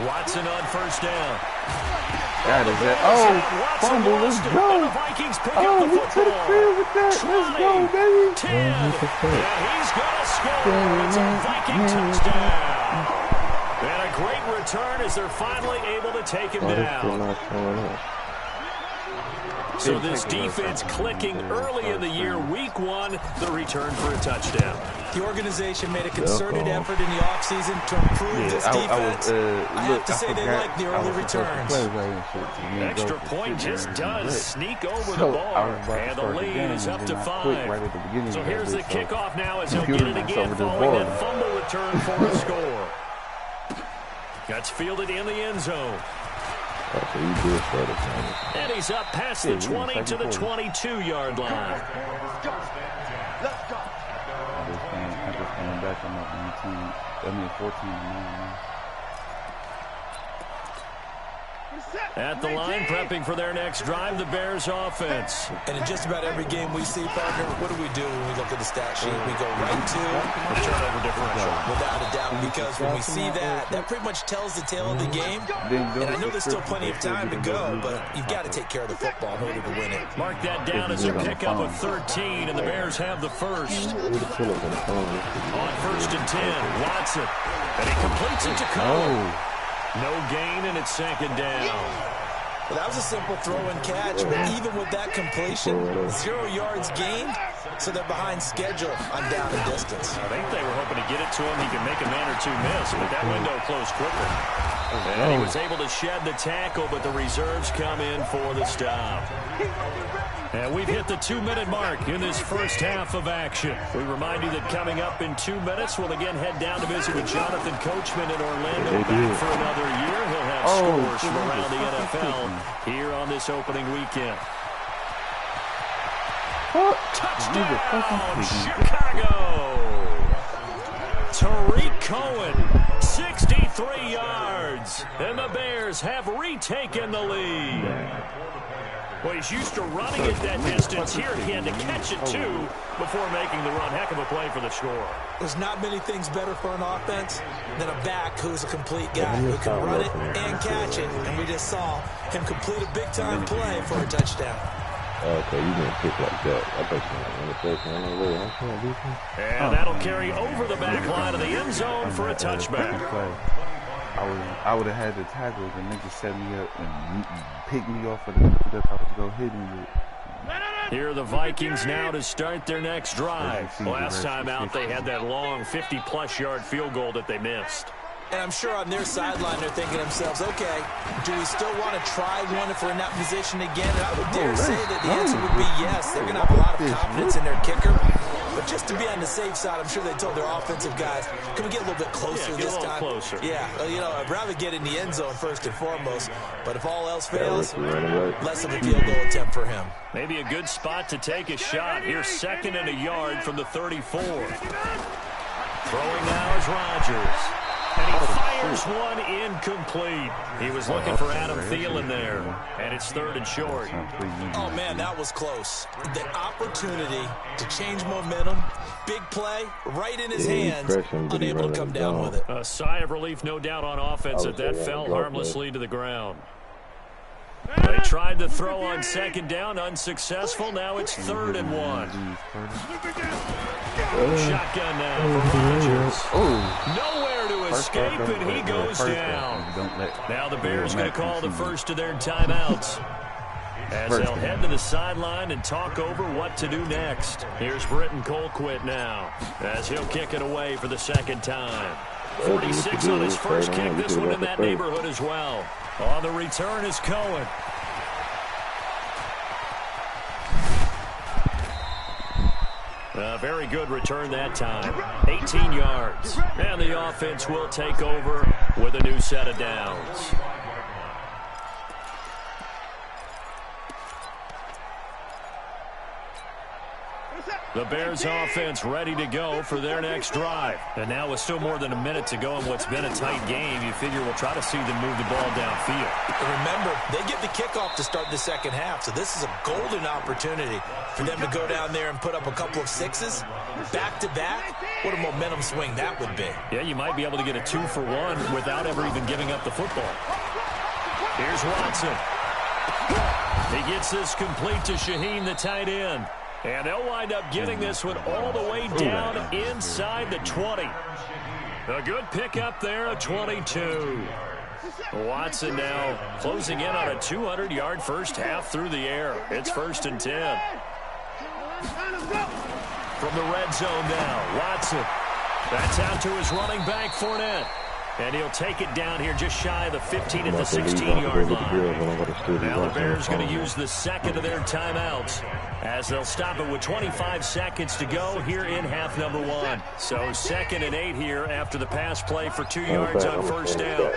Watson on first down. That is it. Oh, fumble, let's go. Oh, we to the field with that. Let's go, baby. 10. And he's going to score. It's a Viking touchdown. And a great return as they're finally able to take him down. So this defense clicking early in the year, week 1, the return for a touchdown. The organization made a concerted effort in the offseason to improve this defense. I have to say they like the early returns. Extra point just does sneak over the ball, and the lead is up to 5. So here's the kickoff now as he'll get it again following that fumble return for a score. That's fielded in the end zone. And he's up past the 20 to the 22-yard line. I just came back on 14. At the line, prepping for their next drive, the Bears offense. And in just about every game we see, partner, what do we do when we look at the stat sheet? We go right to the turnover differential. Without a doubt, because when we see that, that pretty much tells the tale of the game. And I know there's still plenty of time to go, but you've got to take care of the football in order to win it. Mark that down as a pickup of 13, and the Bears have the first. On first and 10, Watson. And he completes it to Cole. No gain, and it's second down. Well, that was a simple throw and catch, but even with that completion, 0 yards gained, so they're behind schedule on down and distance. I think they were hoping to get it to him. He could make a man or two miss, but that window closed quickly. And he was able to shed the tackle, but the reserves come in for the stop. And we've hit the 2-minute mark in this first half of action. We remind you that coming up in 2 minutes, we'll again head down to visit with Jonathan Coachman in Orlando back for another year. He'll have scores from around the NFL here on this opening weekend. Touchdown, Chicago! Tariq Cohen, 63 yards. And the Bears have retaken the lead. Well, he's used to running it that distance. Here he had to catch it, too, before making the run. Heck of a play for the score. There's not many things better for an offense than a back who's a complete guy who can run it and catch it. And we just saw him complete a big-time play for a touchdown. Okay, you didn't pick like that. I bet you didn't. And that'll carry over the back line of the end zone for a touchback. I would have had the tackles and niggas set me up and pick me off of the that I was go hit him with. Here are the Vikings now to start their next drive. Last time out, they had that long 50-plus yard field goal that they missed. And I'm sure on their sideline they're thinking to themselves, okay, do we still want to try one if we're in that position again? And I would dare say that the answer would be yes. They're going to have a lot of confidence in their kicker. But just to be on the safe side, I'm sure they told their offensive guys, can we get a little bit closer this time? Closer. Yeah, you know, I'd rather get in the end zone first and foremost. But if all else fails, less of a field goal attempt for him. Maybe a good spot to take a shot. Here's 2nd and a yard from the 34. Throwing now is Rodgers. And he fires one incomplete. He was looking for Adam Thielen there. And it's 3rd and short. Oh, man, that was close. The opportunity to change momentum, big play, right in his hands, unable to come down with it. A sigh of relief, no doubt, on offense that fell harmlessly to the ground. They tried to throw on 2nd down, unsuccessful. Now it's 3rd and 1. Shotgun now for Rodgers. Nowhere to escape, and he goes down. Now the Bears going to call the first of their timeouts as they'll head to the sideline and talk over what to do next. Here's Britton Colquitt now as he'll kick it away for the 2nd time. 46 on his first kick. This one in that neighborhood as well. On the return is Cohen. A very good return that time. 18 yards. And the offense will take over with a new set of downs. The Bears offense ready to go for their next drive. And now with still more than a minute to go in what's been a tight game, you figure we'll try to see them move the ball downfield. And remember, they get the kickoff to start the second half, so this is a golden opportunity for them to go down there and put up a couple of sixes back-to-back. What a momentum swing that would be. Yeah, you might be able to get a 2-for-1 without ever even giving up the football. Here's Watson. He gets this complete to Shaheen, the tight end. And they'll wind up getting this one all the way down inside the 20. A good pickup there, a 22. Watson now closing in on a 200-yard first half through the air. It's 1st and 10. From the red zone now, Watson. That's out to his running back, Fournette. And he'll take it down here just shy of the 15 at the 16-yard line. Now the Bears going to use the second of their timeouts as they'll stop it with 25 seconds to go here in half number 1. So 2nd and 8 here after the pass play for 2 yards on first down.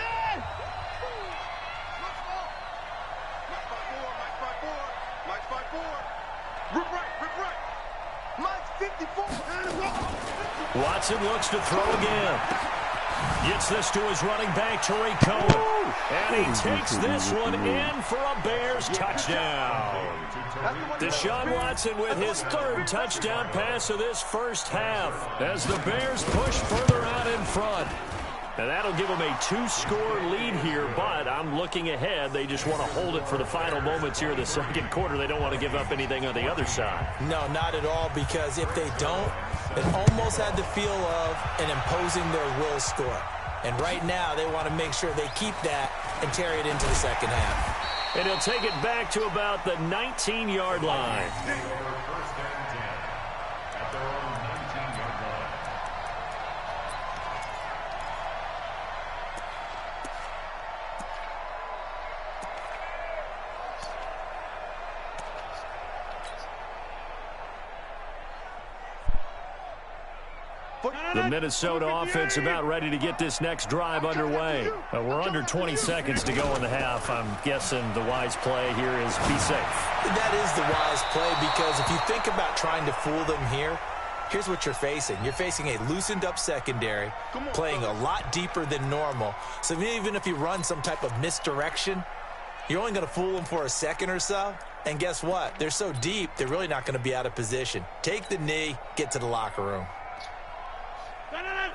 Watson looks to throw again. Gets this to his running back, Tariq Cohen. And he takes this one in for a Bears touchdown. Deshaun Watson with his 3rd touchdown pass of this first half as the Bears push further out in front. And that'll give them a 2-score lead here, but I'm looking ahead. They just want to hold it for the final moments here in the second quarter. They don't want to give up anything on the other side. No, not at all, because if they don't, it almost had the feel of an imposing their will score. And right now, they want to make sure they keep that and carry it into the second half. And he'll take it back to about the 19-yard line. The Minnesota offense about ready to get this next drive underway. We're under 20 seconds to go in the half. I'm guessing the wise play here is be safe. That is the wise play, because if you think about trying to fool them here, here's what you're facing. You're facing a loosened up secondary, playing a lot deeper than normal. So even if you run some type of misdirection, you're only going to fool them for a second or so. And guess what? They're so deep, they're really not going to be out of position. Take the knee, get to the locker room.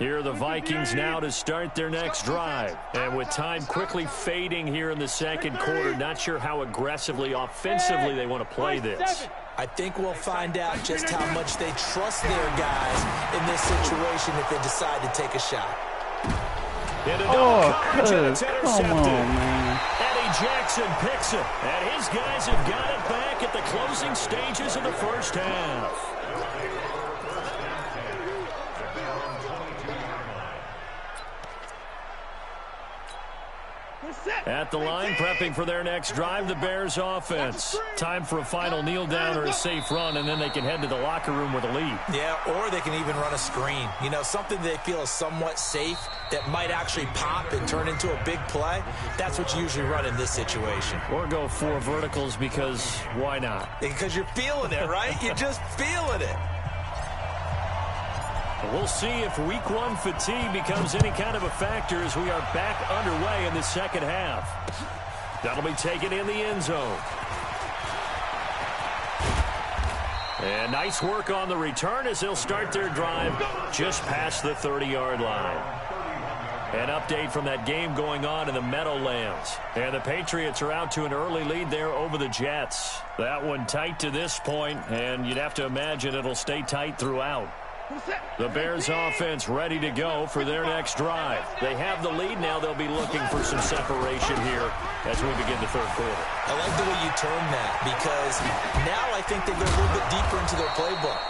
Here are the Vikings now to start their next drive. And with time quickly fading here in the second quarter, not sure how aggressively, offensively they want to play this. I think we'll find out just how much they trust their guys in this situation if they decide to take a shot. Come on, man. Eddie Jackson picks it, and his guys have got it back at the closing stages of the first half. At the line, prepping for their next drive, the Bears offense. Time for a final kneel down or a safe run, and then they can head to the locker room with a lead. Yeah, or they can even run a screen. You know, something they feel is somewhat safe that might actually pop and turn into a big play. That's what you usually run in this situation. Or go 4 verticals, because why not? Because you're feeling it, right? You're just feeling it. We'll see if week 1 fatigue becomes any kind of a factor as we are back underway in the second half. That'll be taken in the end zone. And nice work on the return as they'll start their drive just past the 30-yard line. An update from that game going on in the Meadowlands. And the Patriots are out to an early lead there over the Jets. That one tight to this point, and you'd have to imagine it'll stay tight throughout. The Bears offense ready to go for their next drive. They have the lead now. They'll be looking for some separation here as we begin the third quarter. I like the way you turn that, because now I think they go a little bit deeper into their playbook.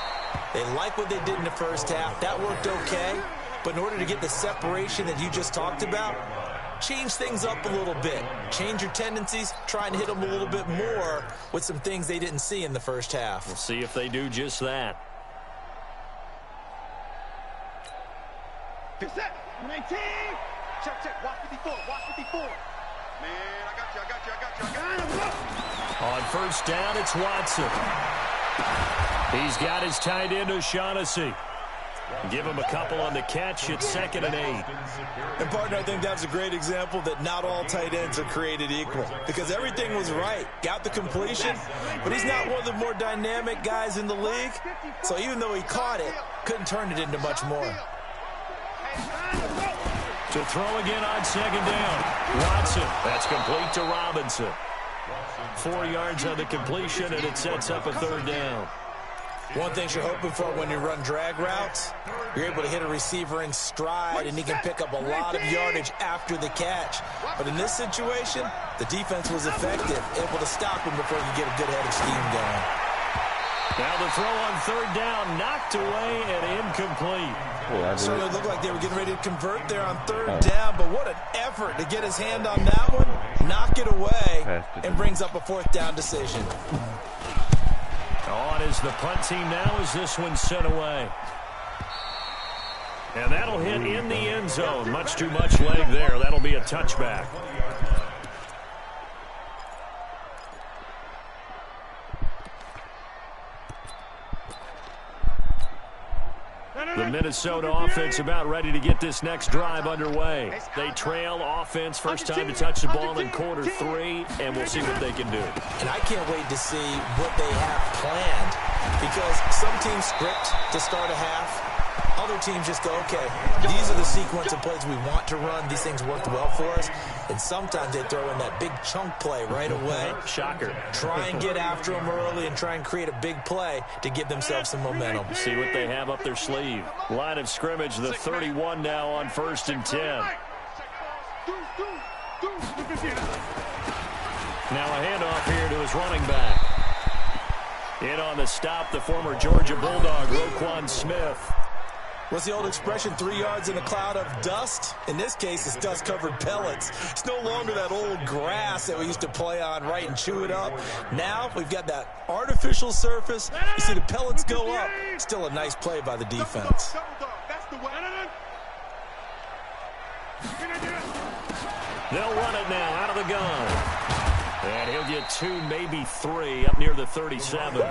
They like what they did in the first half. That worked okay. But in order to get the separation that you just talked about, change things up a little bit. Change your tendencies. Try and hit them a little bit more with some things they didn't see in the first half. We'll see if they do just that. Set. 19. Check. Watch 54. Man, I got you. On first down, it's Watson. He's got his tight end O'Shaughnessy. Give him a couple on the catch. It's 2nd and 8. And, partner, I think that's a great example that not all tight ends are created equal because everything was right. Got the completion, but he's not one of the more dynamic guys in the league. So even though he caught it, couldn't turn it into much more. To throw again on 2nd down. Watson. That's complete to Robinson. 4 yards on the completion, and it sets up a 3rd down. One thing you're hoping for when you run drag routes, you're able to hit a receiver in stride, and he can pick up a lot of yardage after the catch. But in this situation, the defense was effective, able to stop him before he could get a good head of steam going. Now the throw on 3rd down, knocked away and incomplete. Certainly looked like they were getting ready to convert there on 3rd down, but what an effort to get his hand on that one, knock it away, and brings up a 4th down decision. On is the punt team now as this one's sent away. And that'll hit in the end zone. Much too much leg there. That'll be a touchback. The Minnesota offense about ready to get this next drive underway. They trail offense, first time to touch the ball in quarter 3, and we'll see what they can do. And I can't wait to see what they have planned because some teams script to start a half. Other teams just go, okay, these are the sequence of plays we want to run. These things worked well for us. And sometimes they throw in that big chunk play right away. Shocker. Try and get after them early and try and create a big play to give themselves some momentum. See what they have up their sleeve. Line of scrimmage, the 31 now on 1st and 10. Now a handoff here to his running back. In on the stop, the former Georgia Bulldog, Roquan Smith. What's the old expression, 3 yards in a cloud of dust? In this case, it's dust-covered pellets. It's no longer that old grass that we used to play on, right, and chew it up. Now we've got that artificial surface. You see the pellets go up. Still a nice play by the defense. They'll run it now out of the gun. And he'll get 2, maybe 3 up near the 37.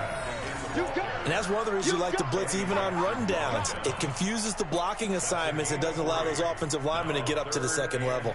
And that's one of the reasons you like to blitz even on run downs. It confuses the blocking assignments. It doesn't allow those offensive linemen to get up to the 2nd level.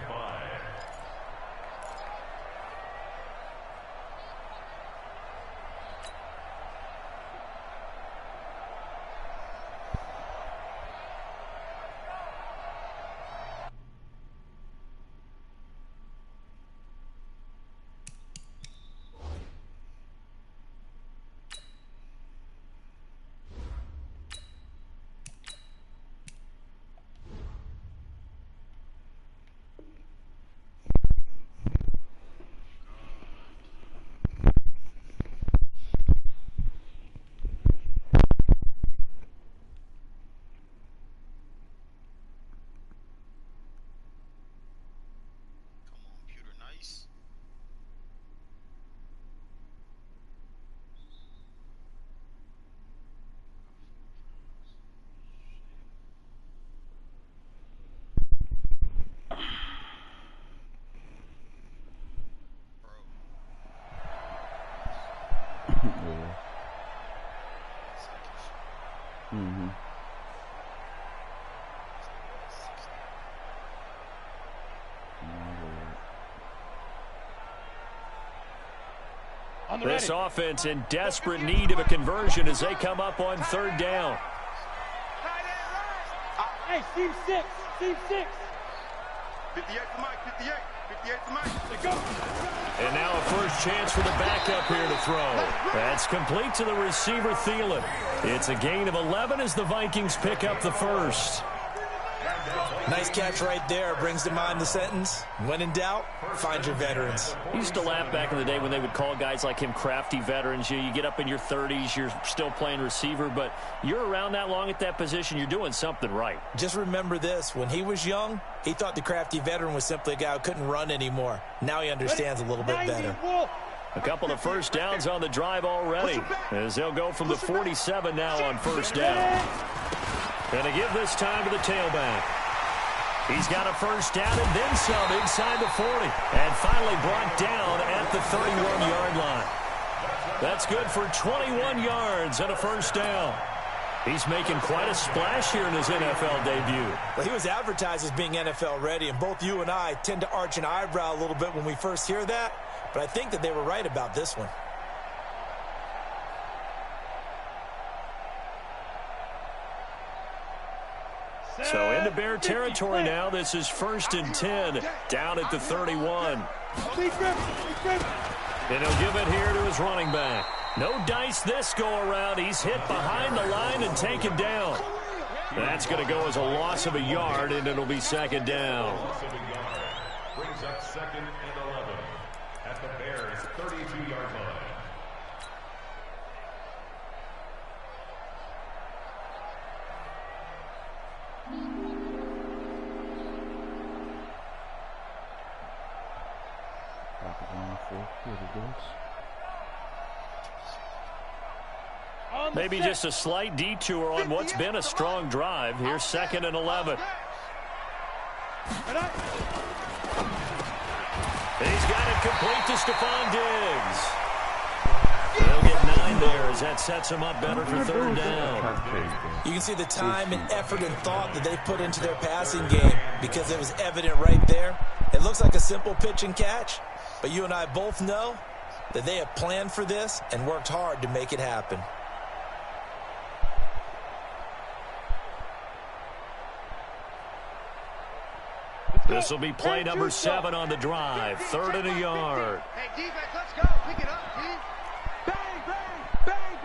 This offense in desperate need of a conversion as they come up on 3rd down. Hey, Steve 6. 58 to Mike, 58 to Mike. Let's go. And now a first chance for the backup here to throw. That's complete to the receiver, Thielen. It's a gain of 11 as the Vikings pick up the first. Nice catch right there. Brings to mind the sentence, when in doubt, find your veterans. I used to laugh back in the day when they would call guys like him crafty veterans. You get up in your 30s, you're still playing receiver, but you're around that long at that position, you're doing something right. Just remember this. When he was young, he thought the crafty veteran was simply a guy who couldn't run anymore. Now he understands a little bit better. A couple of first downs on the drive already as they'll go from the 47 now on 1st down. And to give this time to the tailback. He's got a first down and then some inside the 40. And finally brought down at the 31-yard line. That's good for 21 yards and a first down. He's making quite a splash here in his NFL debut. Well, he was advertised as being NFL ready, and both you and I tend to arch an eyebrow a little bit when we first hear that, but I think that they were right about this one. So into Bear territory now. This is 1st and 10 down at the 31. And he'll give it here to his running back. No dice this go-around. He's hit behind the line and taken down. That's going to go as a loss of a yard, and it'll be 2nd down. Brings up 2nd and 11 at the Bears' 32-yard line. Maybe just a slight detour on what's been a strong drive. Here's 2nd and 11. He's got it complete to Stephon Diggs. They'll get 9 there as that sets him up better for 3rd down. You can see the time and effort and thought that they put into their passing game because it was evident right there. It looks like a simple pitch and catch, but you and I both know that they have planned for this and worked hard to make it happen. This will be play number 7 on the drive. 3rd and a yard. Hey, defense, let's go. Pick it up, team. Bang, bang, bang,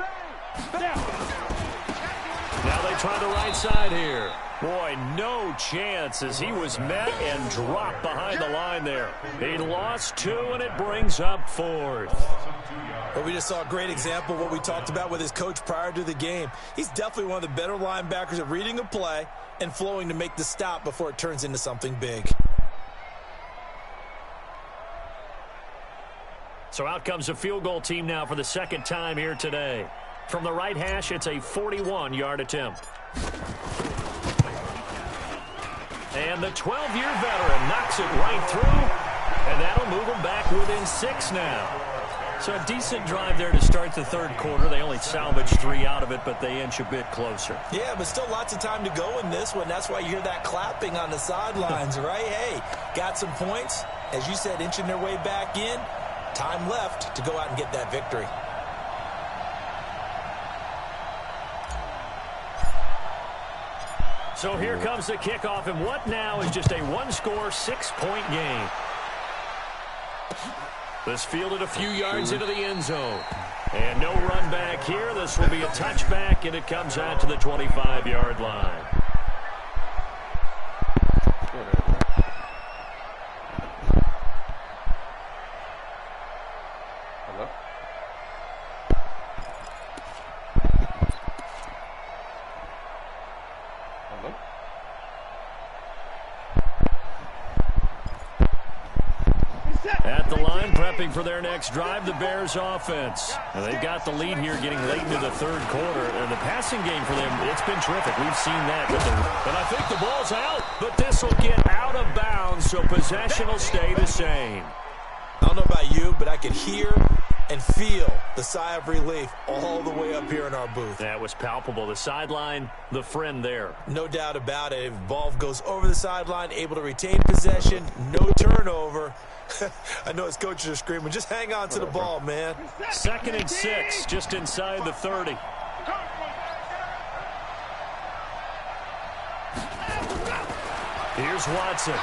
bang. Now they try the right side here. Boy, no chance as he was met and dropped behind the line there. He lost 2, and it brings up 4th. Well, we just saw a great example of what we talked about with his coach prior to the game. He's definitely one of the better linebackers at reading a play and flowing to make the stop before it turns into something big. So out comes the field goal team now for the 2nd time here today. From the right hash, it's a 41-yard attempt. And the 12-year veteran knocks it right through, and that'll move them back within 6 now. So a decent drive there to start the 3rd quarter. They only salvaged 3 out of it, but they inch a bit closer. Yeah, but still lots of time to go in this one. That's why you hear that clapping on the sidelines, right? Hey, got some points. As you said, inching their way back in. Time left to go out and get that victory. So here comes the kickoff, and what now is just a 1-score, 6-point game. This fielded a few yards into the end zone. And no run back here. This will be a touchback, and it comes out to the 25-yard line. Hello? Hello? At the line, prepping for their next drive, the Bears offense. And they've got the lead here getting late into the 3rd quarter. And the passing game for them, it's been terrific. We've seen that. But I think the ball's out. But this will get out of bounds, so possession will stay the same. I don't know about you, but I could hear and feel the sigh of relief all the way up here in our booth. That was palpable. The sideline, the friend there. No doubt about it. If the ball goes over the sideline, able to retain possession, no turnover. I know his coaches are screaming, just hang on to the ball, man. 2nd and 6, just inside the 30. Here's Watson.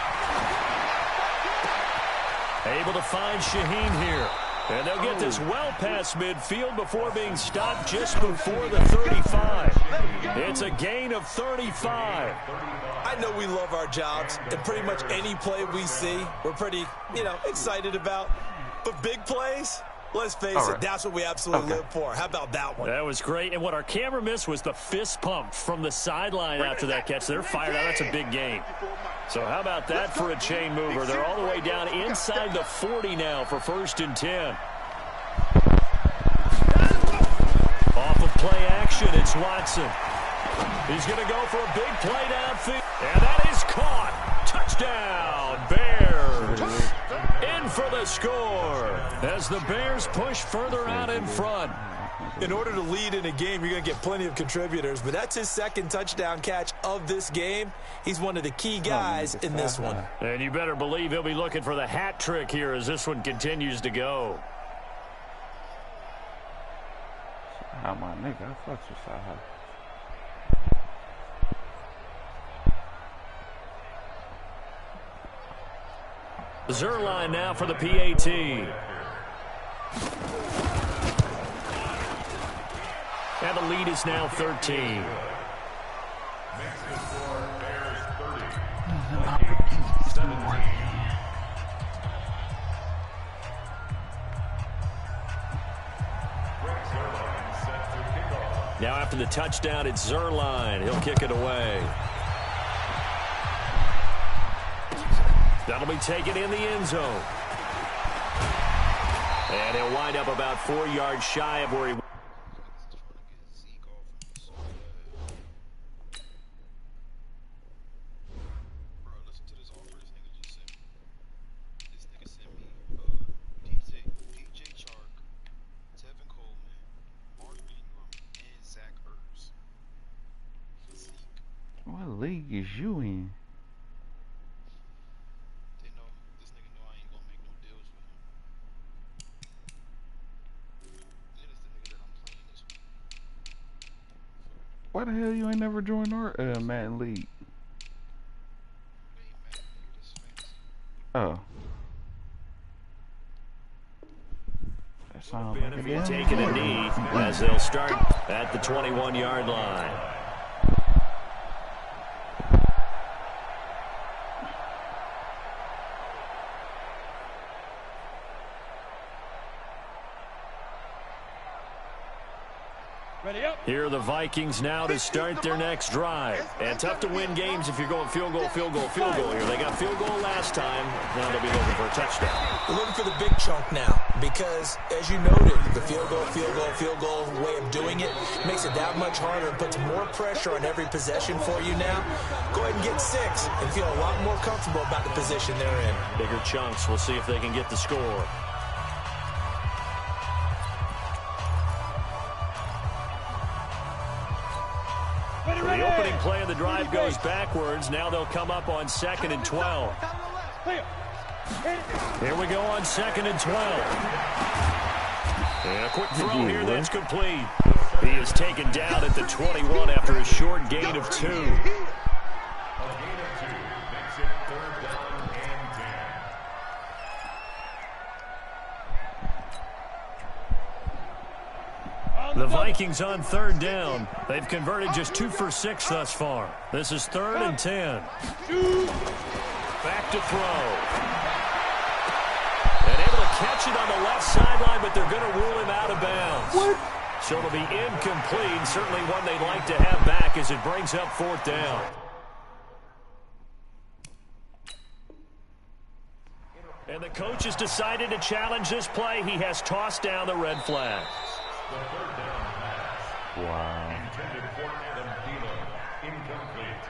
Able to find Shaheen here. And they'll get this well past midfield before being stopped just before the 35. It's a gain of 35. I know we love our jobs, and pretty much any play we see, we're pretty, excited about. But big plays, let's face it, that's what we absolutely live for. How about that one? That was great. And what our camera missed was the fist pump from the sideline after that catch. They're fired out. That's a big gain. So how about that for a chain mover? They're all the way down inside the 40 now for 1st and 10. Off of play action, it's Watson. He's going to go for a big play downfield. And that is caught. Touchdown, Bears. In for the score as the Bears push further out in front. In order to lead in a game, you're going to get plenty of contributors, but that's his second touchdown catch of this game. He's one of the key guys in this one. And you better believe he'll be looking for the hat trick here as this one continues to go. How my nigga, I fucks with Saha. Zerline now for the PAT. And the lead is now 13. Now after the touchdown, it's Zerline. He'll kick it away. That'll be taken in the end zone. And he'll wind up about 4 yards shy of where he was. What league is you in? Why the hell you ain't never joined our Madden League? Oh. That sounds like a damn taking a knee as they'll start at the 21-yard line. Here are the Vikings now to start their next drive. And tough to win games if you're going field goal, field goal, field goal here. They got field goal last time. Now they'll be looking for a touchdown. They're looking for the big chunk now because, as you noted, the field goal, field goal, field goal way of doing it makes it that much harder and puts more pressure on every possession for you now. Go ahead and get 6 and feel a lot more comfortable about the position they're in. Bigger chunks. We'll see if they can get the score. The opening play of the drive goes backwards. Now they'll come up on 2nd and 12. Here we go on 2nd and 12. And a quick throw here that's complete. He is taken down at the 21 after a short gain of 2. The Vikings on 3rd down. They've converted just 2 for 6 thus far. This is 3rd and 10. Back to throw. And able to catch it on the left sideline, but they're going to rule him out of bounds. What? So it'll be incomplete. Certainly one they'd like to have back as it brings up 4th down. And the coach has decided to challenge this play. He has tossed down the red flag. The 3rd down pass. Wow. Intended for Adam Thielen. Incomplete.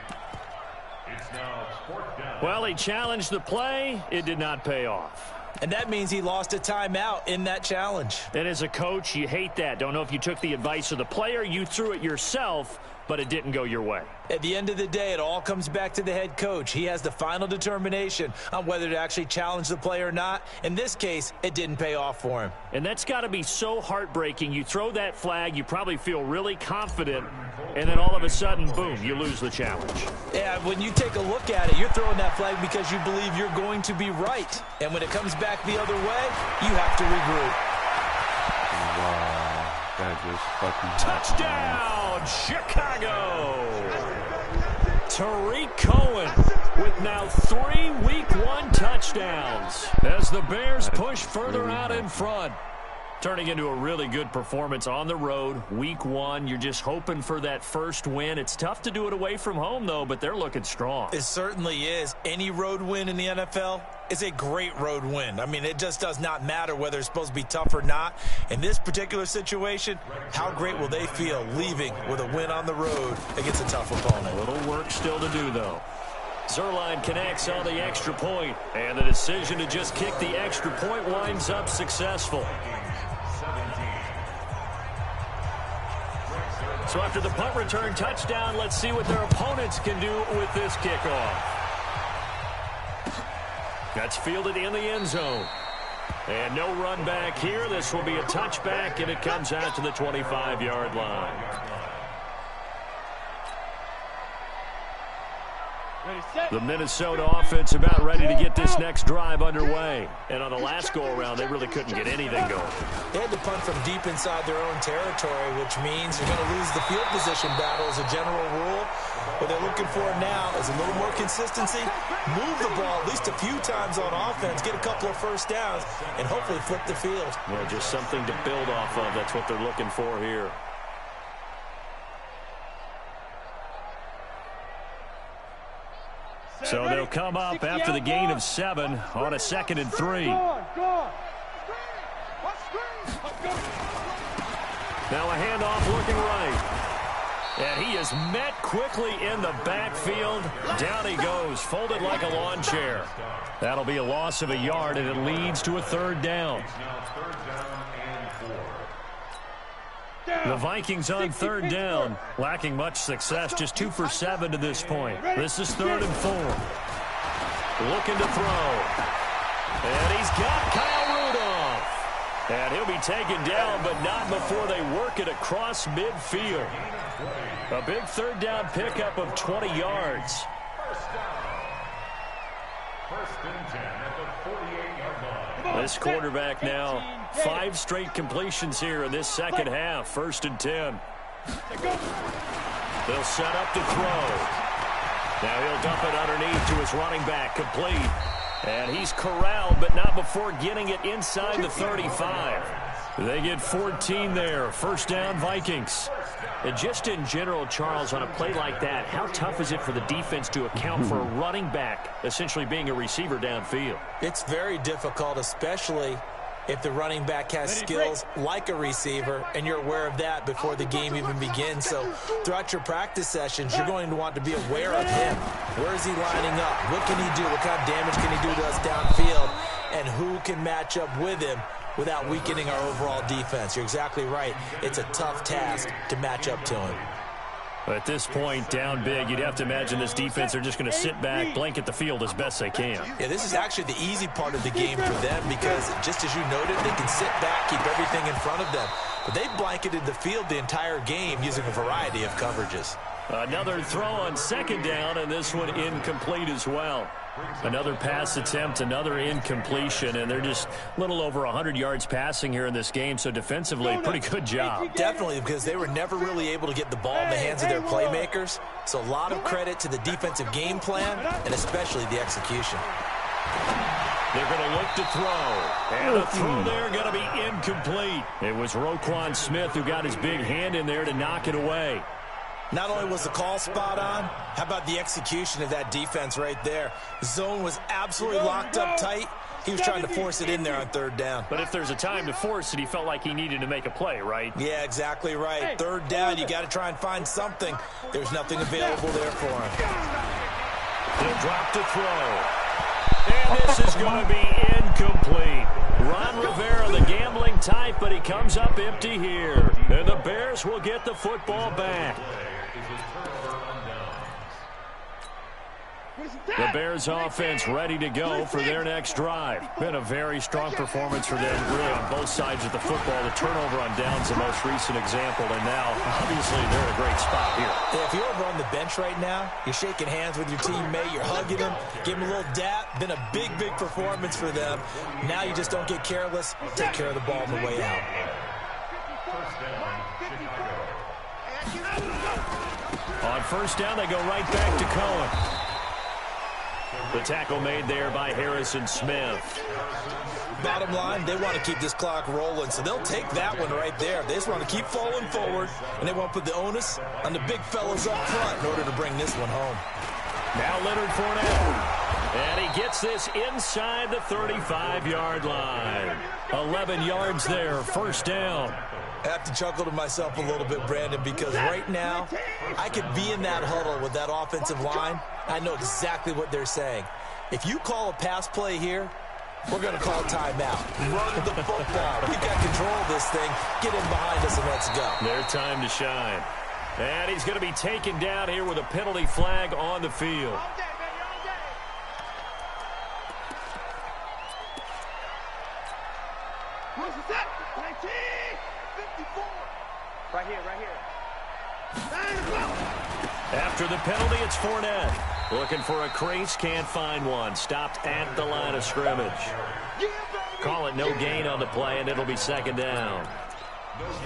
It's now 4th down. Well, he challenged the play. It did not pay off. And that means he lost a timeout in that challenge. And as a coach, you hate that. Don't know if you took the advice of the player, you threw it yourself, but it didn't go your way. At the end of the day, it all comes back to the head coach. He has the final determination on whether to actually challenge the play or not. In this case, it didn't pay off for him. And that's got to be so heartbreaking. You throw that flag, you probably feel really confident, and then all of a sudden, boom, you lose the challenge. Yeah, when you take a look at it, you're throwing that flag because you believe you're going to be right. And when it comes back the other way, you have to regroup. Wow. That just fucking touchdown, Chicago! Tariq Cohen with now 3 Week 1 touchdowns as the Bears push further out in front. Turning into a really good performance on the road. Week 1, you're just hoping for that first win. It's tough to do it away from home, though, but they're looking strong. It certainly is. Any road win in the NFL is a great road win. I mean, it just does not matter whether it's supposed to be tough or not. In this particular situation, how great will they feel leaving with a win on the road against a tough opponent? A little work still to do, though. Zerline connects on the extra point, and the decision to just kick the extra point winds up successful. So after the punt return touchdown, let's see what their opponents can do with this kickoff. That's fielded in the end zone. And no run back here. This will be a touchback, and it comes out to the 25-yard line. The Minnesota offense about ready to get this next drive underway. And on the last go-around, they really couldn't get anything going. They had to punt from deep inside their own territory, which means you're going to lose the field position battle as a general rule. What they're looking for now is a little more consistency, move the ball at least a few times on offense, get a couple of first downs, and hopefully flip the field. Well, just something to build off of. That's what they're looking for here. So they'll come up after the gain of 7 on a 2nd and 3. Now a handoff looking right. And he is met quickly in the backfield. Down he goes, folded like a lawn chair. That'll be a loss of a yard, and it leads to a 3rd down. The Vikings on 3rd down, lacking much success, just 2 for 7 to this point. This is 3rd and 4. Looking to throw. And he's got Kyle Rudolph. And he'll be taken down, but not before they work it across midfield. A big 3rd down pickup of 20 yards. First and 10 at the 48-yard line. This quarterback now 5 straight completions here in this second half. 1st and 10. They'll set up to throw. Now he'll dump it underneath to his running back, complete. And he's corralled, but not before getting it inside the 35. They get 14 there. 1st down, Vikings. And just in general, Charles, on a play like that, how tough is it for the defense to account for a running back essentially being a receiver downfield? It's very difficult, especially if the running back has skills like a receiver, and you're aware of that before the game even begins. So throughout your practice sessions, you're going to want to be aware of him. Where is he lining up? What can he do? What kind of damage can he do to us downfield? And who can match up with him without weakening our overall defense? You're exactly right. It's a tough task to match up to him. At this point, down big, you'd have to imagine this defense are just going to sit back, blanket the field as best they can. Yeah, this is actually the easy part of the game for them because, just as you noted, they can sit back, keep everything in front of them. But they've blanketed the field the entire game using a variety of coverages. Another throw on 2nd down, and this one incomplete as well. Another pass attempt, another incompletion, and they're just a little over 100 yards passing here in this game, so defensively, pretty good job. Definitely, because they were never really able to get the ball in the hands of their playmakers, so a lot of credit to the defensive game plan, and especially the execution. They're going to look to throw, and the throw there going to be incomplete. It was Roquan Smith who got his big hand in there to knock it away. Not only was the call spot on, how about the execution of that defense right there? The zone was absolutely locked up tight. He was trying to force it in there on 3rd down. But if there's a time to force it, he felt like he needed to make a play, right? Yeah, exactly right. 3rd down, you got to try and find something. There's nothing available there for him. He'll drop to throw. And this is going to be incomplete. Ron Rivera, the gambling type, but he comes up empty here. And the Bears will get the football back. The Bears offense ready to go for their next drive. Been a very strong performance for them, really on both sides of the football. The turnover on downs the most recent example, and now, obviously, they're in a great spot here. Yeah, if you're over on the bench right now, you're shaking hands with your teammate, you're hugging him, give him a little dap. Been a big, big performance for them. Now you just don't get careless. Take care of the ball on the way out. On 1st down, they go right back to Cohen. The tackle made there by Harrison Smith. Bottom line, they want to keep this clock rolling, so they'll take that one right there. They just want to keep falling forward, and they want to put the onus on the big fellas up front in order to bring this one home. Now Leonard Fournette. And he gets this inside the 35-yard line. 11 yards there, 1st down. I have to chuckle to myself a little bit, Brandon, because right now I could be in that huddle with that offensive line. I know exactly what they're saying. If you call a pass play here, we're going to call timeout. Run the football. We've got control of this thing. Get in behind us and let's go. Their time to shine. And he's going to be taken down here with a penalty flag on the field. Right here, right here. After the penalty, it's Fournette. Looking for a crease, can't find one. Stopped at the line of scrimmage. Call it no gain on the play, and it'll be second down.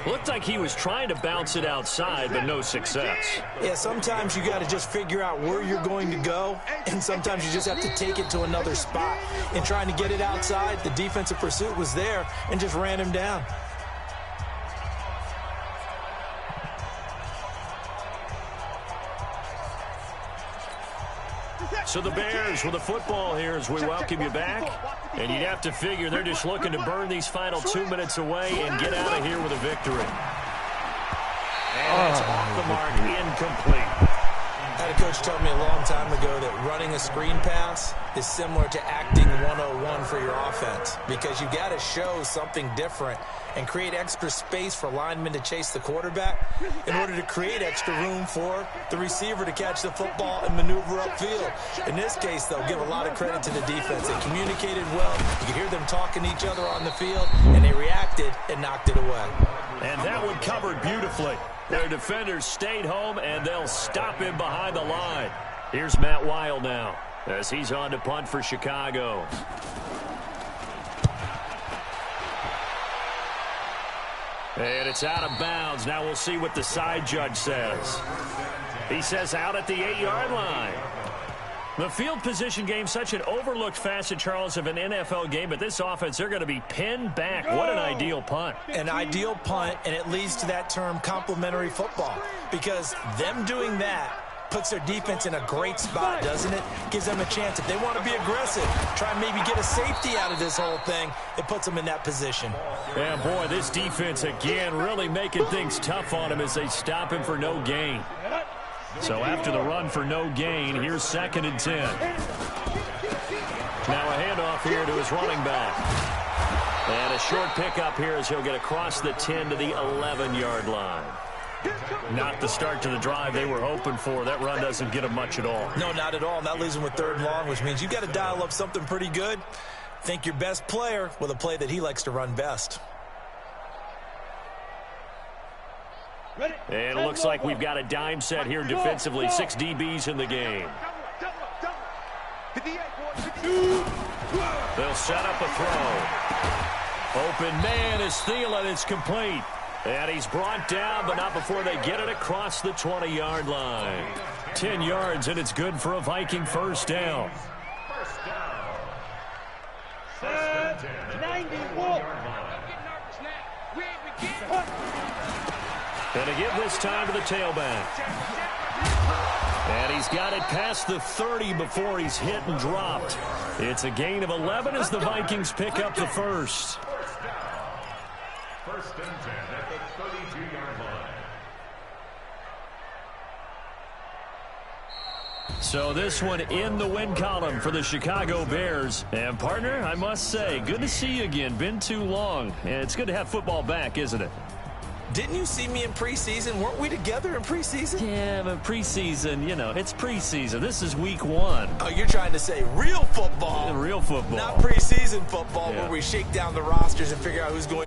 Looked like he was trying to bounce it outside, but no success. Yeah, sometimes you got to just figure out where you're going to go, and sometimes you just have to take it to another spot. In trying to get it outside, the defensive pursuit was there and just ran him down. So the Bears with the football here as we welcome you back. And you'd have to figure they're just looking to burn these final 2 minutes away and get out of here with a victory. And it's off the mark, incomplete. I had a coach tell me a long time ago that running a screen pass is similar to acting 101 for your offense, because you got to show something different and create extra space for linemen to chase the quarterback in order to create extra room for the receiver to catch the football and maneuver upfield. In this case, they'll give a lot of credit to the defense. They communicated well. You could hear them talking to each other on the field, and they reacted and knocked it away. And that one covered beautifully. Their defenders stayed home, and they'll stop him behind the line. Here's Matt Weil now as he's on to punt for Chicago. And it's out of bounds. Now we'll see what the side judge says. He says out at the 8-yard line. The field position game, such an overlooked facet, Charles, of an NFL game, but this offense, they're going to be pinned back. What an ideal punt. An ideal punt, and it leads to that term complementary football, because them doing that puts their defense in a great spot, doesn't it? Gives them a chance. If they want to be aggressive, try and maybe get a safety out of this whole thing, it puts them in that position. Yeah, boy, this defense, again, really making things tough on him as they stop him for no gain. So after the run for no gain, here's 2nd and 10. Now a handoff here to his running back. And a short pickup here as he'll get across the 10 to the 11-yard line. Not the start to the drive they were hoping for. That run doesn't get them much at all. No, not at all. And that leaves them with 3rd and long, which means you've got to dial up something pretty good. Think your best player with a play that he likes to run best. And it looks like we've got a dime set here defensively. 6 DBs in the game. They'll set up a throw. Open man is Thielen. It's complete. And he's brought down, but not before they get it across the 20-yard line. 10 yards, and it's good for a Viking first down. And to give this time to the tailback. And he's got it past the 30 before he's hit and dropped. It's a gain of 11 as the Vikings pick up the first. 1st and 10 at the 32-yard line. So this one in the win column for the Chicago Bears. And, partner, I must say, good to see you again. Been too long. And it's good to have football back, isn't it? Didn't you see me in preseason? Weren't we together in preseason? Yeah, but preseason, you know, it's preseason. This is week 1. Oh, you're trying to say real football. Real football. Not preseason football, yeah, where we shake down the rosters and figure out who's going